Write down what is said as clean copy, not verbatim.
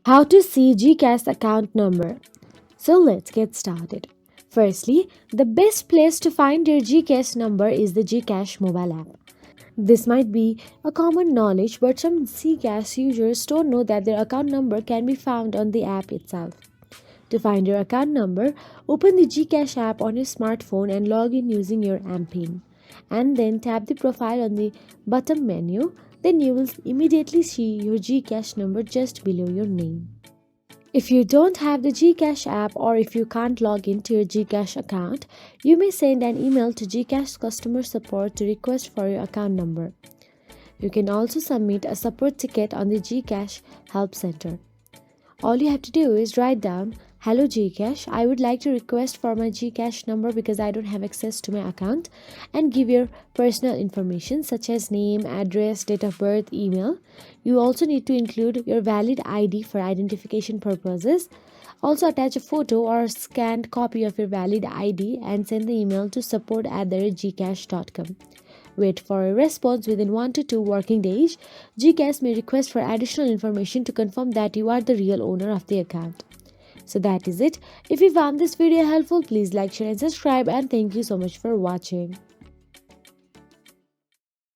How to see GCash account number. So let's get started. Firstly, the best place to find your GCash number is the GCash mobile app. This might be a common knowledge, but some GCash users don't know that their account number can be found on the app itself. To find your account number, open the GCash app on your smartphone and log in using your MPIN. And then tap the profile on the bottom menu. Then you will immediately see your GCash number just below your name. If you don't have the GCash app or if you can't log into your GCash account, you may send an email to GCash customer support to request for your account number. You can also submit a support ticket on the GCash Help Center. All you have to do is write down, "Hello GCash, I would like to request for my GCash number because I don't have access to my account," and give your personal information such as name, address, date of birth, email. You also need to include your valid ID for identification purposes. Also attach a photo or scanned copy of your valid ID and send the email to support@gcash.com. Wait for a response within 1 to 2 working days. GCash may request for additional information to confirm that you are the real owner of the account. So that is it. If you found this video helpful, please like, share and subscribe, and thank you so much for watching.